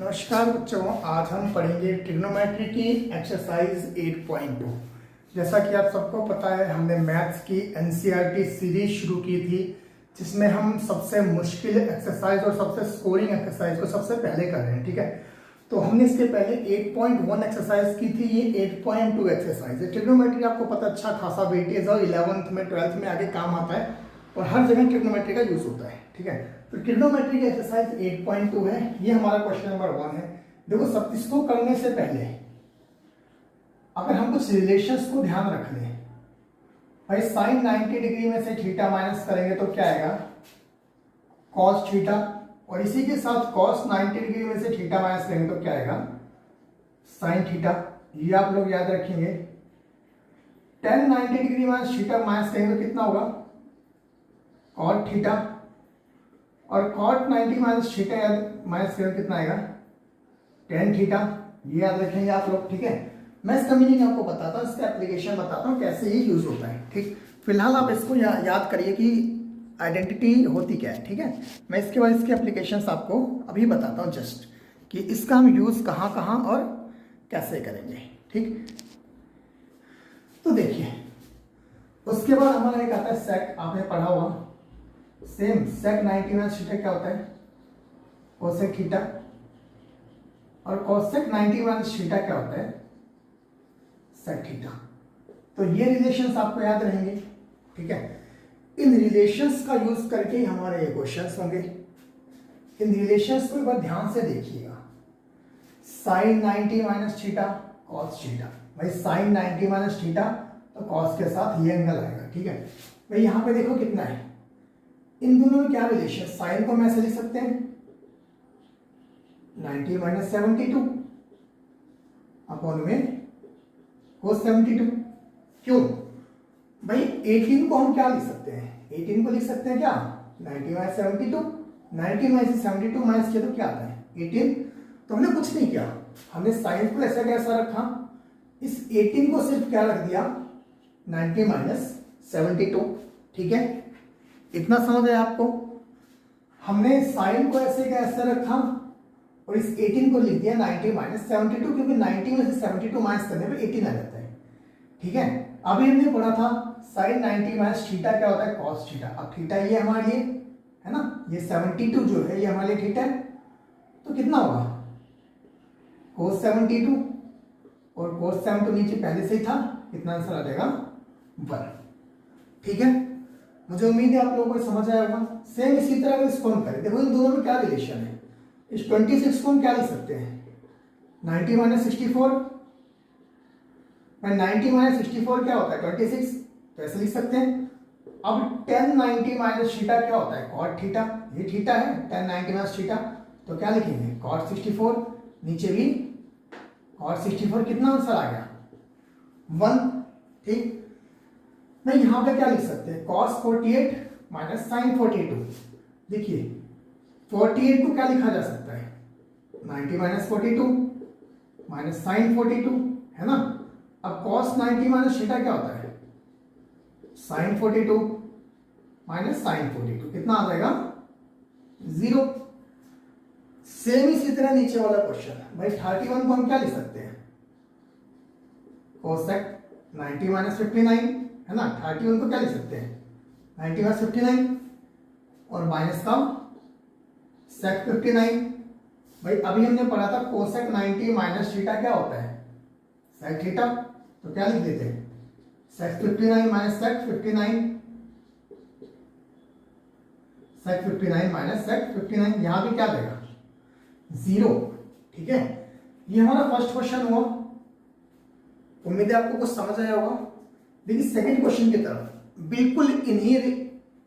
नमस्कार बच्चों, आज हम पढ़ेंगे ट्रिग्नोमेट्री की एक्सरसाइज 8.2। जैसा कि आप सबको पता है, हमने मैथ्स की एनसीईआरटी सीरीज शुरू की थी, जिसमें हम सबसे मुश्किल एक्सरसाइज और सबसे स्कोरिंग एक्सरसाइज को सबसे पहले कर रहे हैं। ठीक है, तो हमने इसके पहले 8.1 एक्सरसाइज की थी, ये 8.2 एक्सरसाइज है। ट्रिग्नोमेट्री आपको पता अच्छा खासा वेटेज और 11th में 12th में आगे काम आता है और हर जगह ट्रिग्नोमेट्री का यूज होता है। ठीक है, तो ट्रिग्नोमेट्री की एक्सरसाइज 8.2 है, ये हमारा क्वेश्चन नंबर 1 है। देखो, सब इसको करने से पहले अगर हम कुछ रिलेशंस को ध्यान रख लें, भाई साइन 90 डिग्री में से थीटा माइनस करेंगे तो क्या आएगा, कॉस थीटा, और इसी के साथ कॉस 90 डिग्री में से थीटा माइनस करेंगे तो क्या आएगा, साइन थीटा। ये आप लोग याद रखेंगे। tan 90 degree minus theta minus करेंगे तो कितना होगा, कॉट थीटा, और कॉट 90 माइनस थीटा माइनस करेंगे कितना आएगा, tan थीटा। ये याद रखेंगे आप लोग। ठीक है, मैं इसका मीनिंग आपको बताता हूँ, इसका एप्लीकेशन बताता हूँ कैसे ये यूज होता है। ठीक, फिलहाल आप इसको याद करिए कि आइडेंटिटी होती क्या है। ठीक है, मैं इसके बाद इसके एप्लीकेशंस आपको अभी बताता हूँ, जस्ट कि इसका हम यूज कहाँ कहाँ और कैसे करेंगे। ठीक, तो देखिए, उसके बाद हमारा एक आता है सेक, आपने पढ़ा हुआ सेम सेक 90 माइनस थीटा क्या होता है, कोसेक थीटा, और कोसेक 90 माइनस थीटा क्या होता है, सेक थीटा। तो ये रिलेशंस आपको याद रहेंगे। ठीक है, इन रिलेशंस का यूज करके ही हमारे ये क्वेश्चंस होंगे। इन रिलेशंस को एक बार ध्यान से देखिएगा। Sine 90 minus theta cos theta, भाई साइन 90 माइनस थीटा तो कॉस के साथ ये एंगल आएगा। ठीक है, भाई यहां पे देखो कितना है, इन दोनों में क्या रिलेशन, साइन को हम ऐसे लिख सकते हैं 90 माइनस 72 अपॉन में कोस 72। क्यों भाई, 18 को हम क्या लिख सकते हैं, 18 को लिख सकते हैं क्या, 90 माइनस 72, 90 माइनस 72 माइनस किया तो क्या आता है 18। तो हमने कुछ नहीं किया, हमने साइन को ऐसा कैसा रखा, इस 18 को सिर्फ क्या रख दिया, 90 माइनस 72। ठीक है, इतना समझ आया आपको। हमने साइन को ऐसे कैसे रखा और इस 18 को लिख दिया 90 माइनस 72, क्योंकि 90 में से 72 माइनस करने पे 18 आ जाता है। ठीक है, अभी हमने पढ़ा था साइन 90 माइनस थीटा क्या होता है, कॉस थीटा। अब थीटा ये हमारे लिए है ना, ये 72 जो है ये हमारे लिए थीटा है, तो कितना होगा कोस 72, और कोस 72 नीचे पहले से ही था, कितना आंसर आ जाएगा 1। ठीक है, मुझे उम्मीद है आप लोगों को समझ आया होगा। सेम इसी तरह अगर इसको हम करें, देखो इन दोनों में क्या रिलेशन है, इस 26 को हम क्या लिख सकते हैं 90 माइनस 64, 90 माइनस 64 क्या होता है 26, तो ऐसे लिख सकते हैं। अब tan 90 माइनस थीटा क्या होता है, कॉट थीटा, ये थीटा है, tan 90 माइनस थीटा, तो क्या लिखेंगे कॉट 64, नीचे भी कॉट 64, कितना आंसर आ गया 1। ठीक, मैं यहां पे क्या लिख सकते हैं, cos 48 माइनस साइन 42। देखिए 48 को क्या लिखा जा सकता है 90 माइनस 42 माइनस साइन 42, है ना। अब cos 90 माइनस थीटा क्या होता है, साइन 42 माइनस साइन 42, कितना आ जाएगा 0। सेम इसी तरह नीचे वाला क्वेश्चन, भाई 31 को हम क्या लिख सकते हैं, कोसेक 90 माइनस 59, है ना। 31 को क्या लिख सकते हैं 90 माइनस 59, और माइनस का सेक 59। भाई अभी हमने पढ़ा था कोसेक 90 माइनस थीटा क्या होता है, सेक थीटा, तो क्या लिख देते हैं सेक 59 माइनस सेक 59, सेक 59 माइनस सेक 59, यहां भी क्या देगा 0। ठीक है, ये हमारा फर्स्ट क्वेश्चन हुआ। उम्मीद है आपको कुछ समझ आया होगा। देखिए सेकंड क्वेश्चन की तरफ, बिल्कुल इन्हीं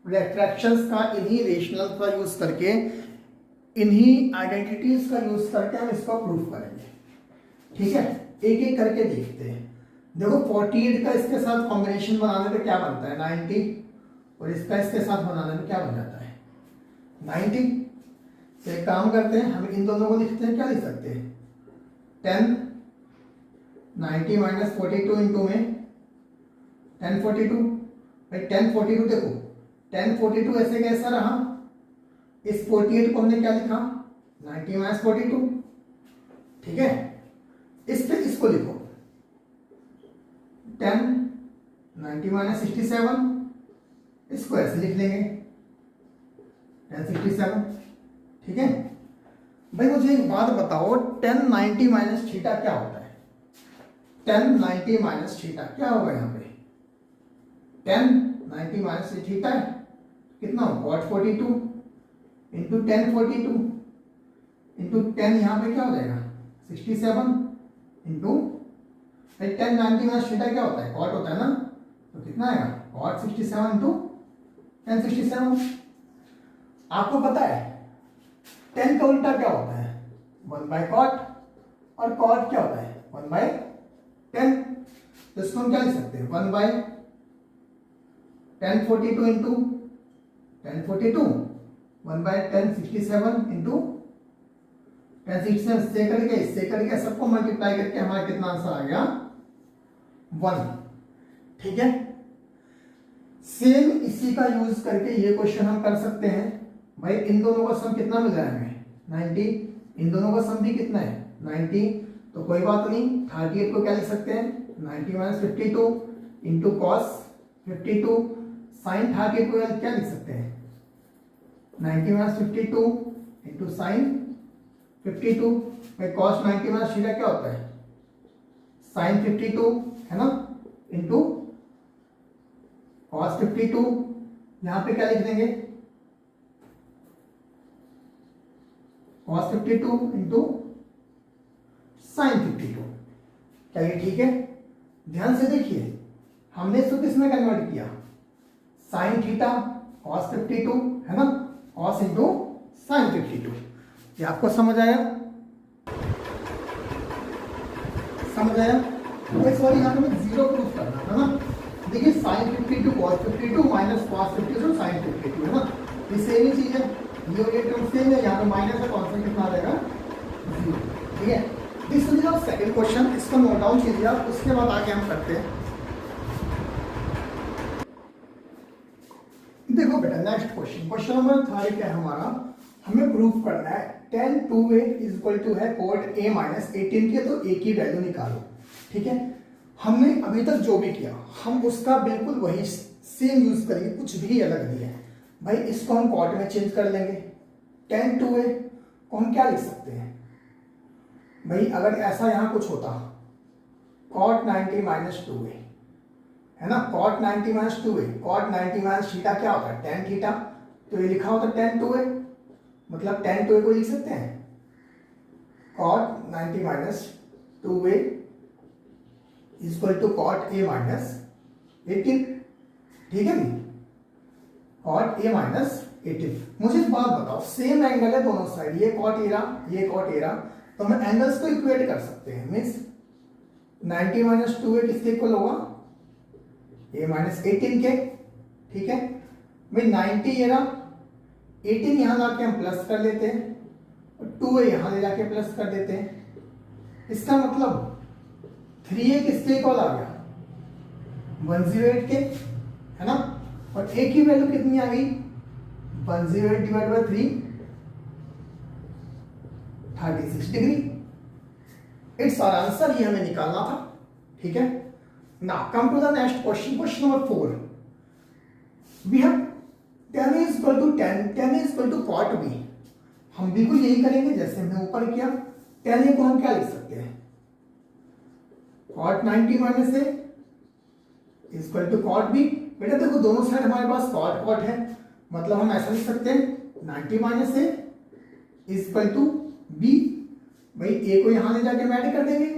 रिफ्रैक्शंस का, इन्हीं रेशनल का यूज करके, इन्हीं आइडेंटिटीज का यूज करके हम इसको प्रूव करेंगे। ठीक है, एक एक करके देखते हैं। देखो 48 का इसके साथ कॉम्बिनेशन बनाने पे क्या बनता है 90, और इसका इसके साथ बनाने में क्या बन जाता है 90। तो एक काम करते हैं, हम इन दोनों को लिखते हैं, क्या लिख सकते हैं 10 90 माइनस 42 इंटू में 1042। भाई 1042 देखो, 1042 ऐसे कैसा रहा, इस 48 को हमने क्या लिखा 90 माइनस 42, ठीक है, इस पे इसको लिखो 10 90 माइनस 67, इसको ऐसे लिख लेंगे 1067। ठीक है भाई, मुझे एक बात बताओ 10 90 माइनस थीटा क्या होता है? 10 90 माइनस थीटा क्या होगा यहाँ पे? 10 90 माइनस थीटा है कितना हो? cot 42 इंटू 10 42 इंटू 10 यहाँ पे क्या हो जाएगा 67 इंटू 10 90 माइनस थीटा क्या होता है? cot होता है ना, तो कितना आएगा cot 67 इंटू 10 67। आपको पता है 10 का उल्टा क्या होता है? 1 बाय cot, और cot क्या होता है? 1 बाय 10। तो इसको हम क्या लिख सकते हैं? 1 बाय 10 42 इंटू 10 42, 1 बाय 10 67 इंटू 10 67, से करके इससे करके सबको मल्टीप्लाई करके हमारा कितना आंसर आ गया? 1। ठीक है, सेम इसी का यूज करके ये क्वेश्चन हम कर सकते हैं। भाई इन दोनों का सम कितना मिल रहा है हमें? 90। इन दोनों का सम भी कितना है? 90। तो कोई बात नहीं, 38 को क्या लिख सकते हैं? 90 माइनस 52 इंटू कॉस 52, साइन 38 को क्या लिख सकते हैं? 90 माइनस 52 इंटू साइन 52। भाई कॉस 90 माइनस थीटा क्या होता है? साइन 52 है ना, इंटू कॉस 52। यहां पे क्या लिख देंगे? cos 52 into sine 52। क्या ये ठीक है? ध्यान से देखिए, हमने इसको किसमें कन्वर्ट किया? साइन थीटा cos 52 है ना, cos इंटू साइन 52। ये आपको समझ आया? समझ आया? सॉरी, यहाँ पे मैं जीरो प्रूफ करना था ना। देखिए sine 52 cos 52 minus cos 52 sine 52 है ना, ये सेम ही चीज है, ये टर्म सेम है। यहाँ पे माइनस है, कॉन्स्टेंट कितना आ जाएगा? 0। ठीक है, this is our second question, इसको नोट डाउन कीजिए आप, उसके बाद आगे हम करते हैं। देखो बेटा नेक्स्ट क्वेश्चन, क्वेश्चन नंबर 3 क्या है हमारा? हमें प्रूफ करना है 10 2 इज इक्वल टू है cot a माइनस 18 के, तो a की वैल्यू निकालो। ठीक है, हमने अभी तक जो भी किया हम उसका बिल्कुल वही सेम यूज करेंगे, कुछ भी अलग नहीं है। भाई इसको हम cot में चेंज कर लेंगे। 10 2a को हम क्या लिख सकते हैं? भाई अगर ऐसा यहां कुछ होता cot 90 माइनस 2a है ना, cot 90 minus 2a, cot 90 minus theta क्या होता है? tan theta. तो ये लिखा होता 10 2a, मतलब 10 2a को लिख सकते हैं cot 90 minus 2a is equal to cot a माइनस 18। ठीक है, cot a माइनस 18। मुझे एक बात बताओ, सेम एंगल है दोनों साइड, ये cot a रहा, ये cot a रहा, तो हम एंगल्स को इक्वेट कर सकते हैं। मींस 90 माइनस 2a किसके इक्वल होगा? a माइनस 18 के। ठीक है भाई, 90 ये रहा, 18 यहां लाके हम प्लस कर लेते हैं और 2a यहां ले जाके प्लस कर देते हैं। इसका मतलब 3a किसके इक्वल आ गया? 108 के, है ना, और a की वैल्यू कितनी आ गई? 108 divide by 3, 36 degree. It's our answer, ये हमें निकालना था। ठीक है, now come to the next question, question number 4। We have 10 is equal to 10 is equal to cot b। हम बिल्कुल यही करेंगे जैसे हमने ऊपर किया। 10a को हम क्या लिख सकते हैं? cot 90 minus a is equal to cot b। बेटा देखो दोनों साइड हमारे पास cot है, मतलब हम ऐसा लिख सकते हैं 90 minus a is equal to b। भाई a को यहां ले जाके हम ऐड कर देंगे,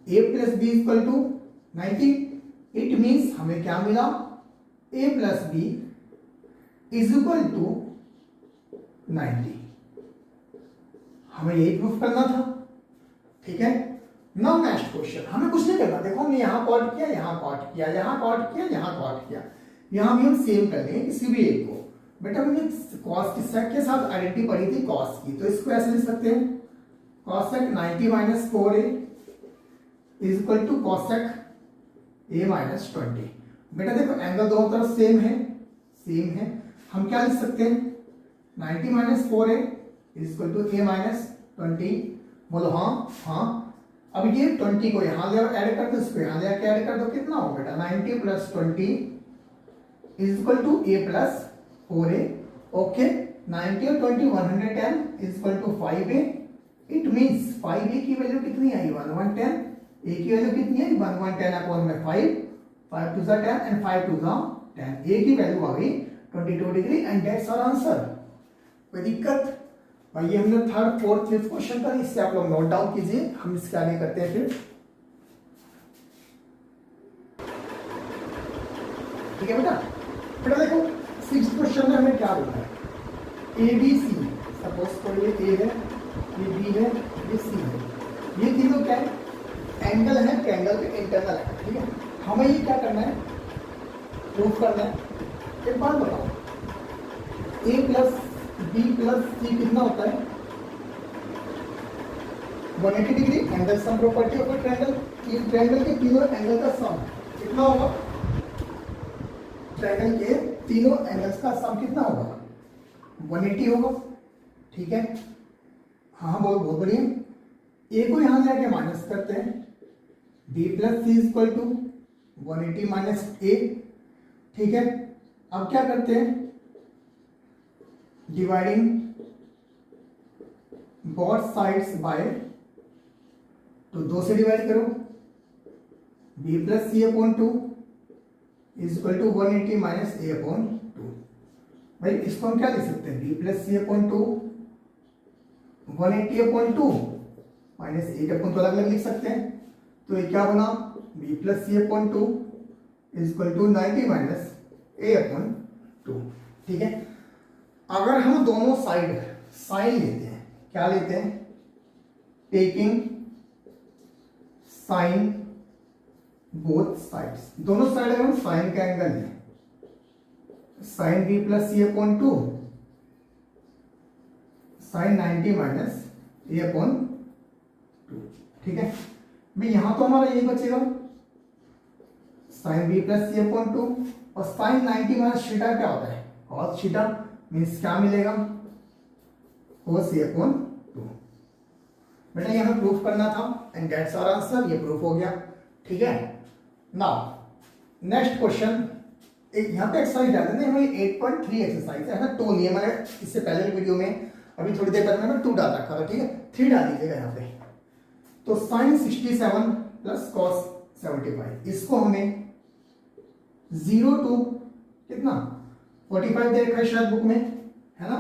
a plus B equal to 90। It means हमें क्या मिला? a plus B is equal to 90। हमें यही प्रूफ करना था। ठीक है, नाउ नेक्स्ट क्वेश्चन, हमें कुछ नहीं करना। देखो हमने यहां कॉट किया, यहां कॉट किया, यहां कॉट किया, यहां कॉट किया, यहां भी हम सेम कर लेंगे किसी भी एक को। बेटा हमने कॉस के साथ आइडेंटिटी पढ़ी थी कॉस की, तो इसको ऐसे लिख सकते हैं cosec 90 minus 4a is equal to cosec a minus 20। बेटा देखो एंगल दोनों तरफ सेम है, हम क्या लिख सकते हैं? 90 minus 4a is equal to a minus 20। बोलो हाँ हाँ। अब ये 20 को यहाँ ले ऐड कर दो, इसको यहाँ ले आके ऐड कर दो, कितना हो बेटा 90 plus 20 is equal to A plus 4a। Okay 90 और 20 110 is equal to 5a। It means 5a की वैल्यू कितनी आई 1110, a की वैल्यू कितनी है 1110 अपॉन में 5, 5 टू 10 एंड 5 टू 10, a की वैल्यू आ गई 22 degree and that's our answer. कोई दिक्कत भाई? ये हमने थर्ड फोर्थ फिफ्थ क्वेश्चन कर, इससे आप लोग नोट डाउन कीजिए, हम इसके आगे करते हैं फिर। ठीक है बेटा? बेटा देखो सिक्स्थ क्वेश्चन में हमें क्या बोला है, ए बी सी, सपोज करो ये ए है, ये बी है, ये सी है, ये तीनों क्या है एंगल है, ट्रायंगल के इंटरनल है। ठीक है, हमें ये क्या करना है प्रूफ करना है। एक बात बताओ, ए प्लस बी प्लस सी कितना होता है 180 degree, angle sum property of triangle. Triangle के तीनों एंगल का सम कितना होगा, ट्रायंगल के तीनों एंगल्स का सम कितना होगा 180 होगा। ठीक है, हाँ बोलो, बहुत बढ़िया। ए को यहां जाके माइनस करते हैं, B plus C equal to 180 minus A. ठीक है, अब क्या करते हैं डिवाइडिंग बोथ साइड्स बाय, तो 2 से डिवाइड करो, b plus C upon 2 is equal to 180 minus A upon 2। भाई इसको हम क्या लिख सकते हैं, b प्लस सी अपॉन 2 180 अपॉन 2 माइनस 8 अपॉन 2 अलग अलग लिख सकते हैं। तो ये क्या बना b plus C upon 2 is equal to 90 minus A upon 2। ठीक है, अगर हम दोनों साइड साइन लेते हैं, क्या लेते हैं टेकिंग साइन बोथ साइड्स, दोनों साइड अगर हम साइन का एंगल लें, sine B plus C upon 2 sign 90 minus A upon 2। ठीक है, भाई यहां तो हमारा यही बचेगा sine B plus C upon 2 और साइन 90 माइनस थीटा क्या होता है cos थीटा, मीन्स क्या मिलेगा cos a अपॉन 2। बेटा ये हमें प्रूफ करना था एंड दैट्स आवर आंसर, ये प्रूफ हो गया। ठीक है, नाउ नेक्स्ट क्वेश्चन, यहाँ पे एक्सरसाइज डालते हैं हमें 8.3 एक्सरसाइज है ना, 2 नहीं है, मैंने इससे पहले की वीडियो में अभी थोड़ी देर पहले मैंने 2 डाल रखा था। ठीक है, 3 डाल दीजिएगा यहाँ पे। तो साइन 67 प्लस कॉस 75, इसको हमें 0 टू कितना 45 दे रखा है शायद बुक में, है ना?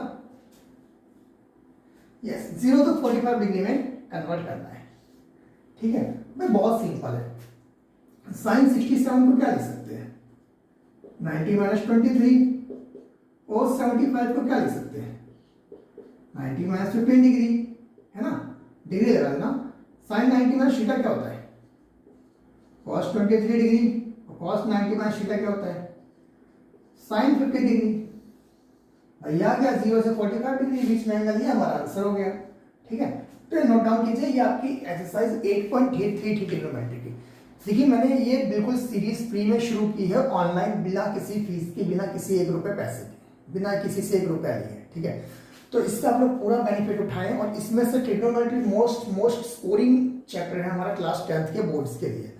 यस, 0 to 45 डिग्री में कन्वर्ट करना है। ठीक है, भाई बहुत सिंपल है। साइन 67 को क्या लिख सकते हैं 90 माइनस 23, और 75 को क्या लिख सकते हैं 90 माइनस 15 डिग्री, है ना? डिग्री लगा देना। साइन 90 माइनस थीटा क्या होता है cos 23 डिग्री, और cos 90 माइनस थीटा क्या होता है साइन 50 डिग्री। भैया क्या 0 से 45 डिग्री बीच में एंगल, ये हमारा आंसर हो गया। ठीक है, तो नोट डाउन कीजिए, ये आपकी एक्सरसाइज 8.83 थी ट्रिग्नोमेट्री की। देखिए मैंने ये बिल्कुल सीरीज फ्री में शुरू की है, ऑनलाइन, बिना किसी फीस के, बिना किसी 1 रुपए पैसे के, बिना किसी से 1 रुपया लिए। ठीक है, तो इसका आप लोग पूरा बेनिफिट उठाएं, और इसमें से ट्रिग्नोमेट्री मोस्ट स्कोरिंग चैप्टर है हमारा क्लास 10th के बोर्ड्स के लिए।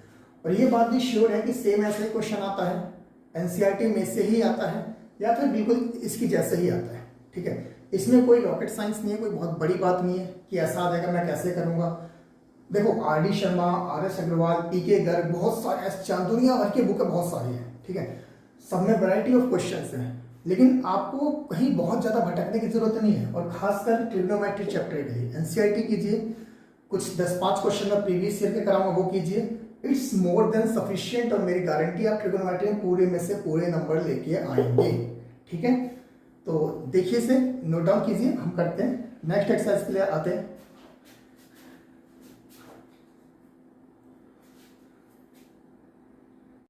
और ये बात भी श्योर है कि सेम ऐसे क्वेश्चन आता है, एनसीईआरटी में से ही आता है, या फिर बिल्कुल इसकी जैसे ही आता है। ठीक है, इसमें कोई रॉकेट साइंस नहीं है, कोई बहुत बड़ी बात नहीं है कि ऐसा आ जाएगा मैं कैसे करूंगा। देखो R D Sharma, R S Agarwal, P K Garg, बहुत सारे दुनिया भर की बुकें बहुत सारी हैं। ठीक है, सब में वैरायटी ऑफ क्वेश्चंस हैं, लेकिन आपको कहीं बहुत ज़्यादा भटकने की जरूरत नहीं है। और खासकर ट्रिग्नोमेट्री चैप्टर के लिए एनसीईआरटी कीजिए, कुछ 10-5 क्वेश्चन में प्रीवियस ईयर के कराऊंगा वो कीजिए, इट्स मोर देन सफिशिएंट। और मेरी गारंटी आप ट्रिग्नोमेट्री में पूरे में से पूरे नंबर लेके आएंगे। ठीक है, तो देखिए इसे नोट डाउन कीजिए, हम करते हैं नेक्स्ट एक्सरसाइज के लिए आते हैं।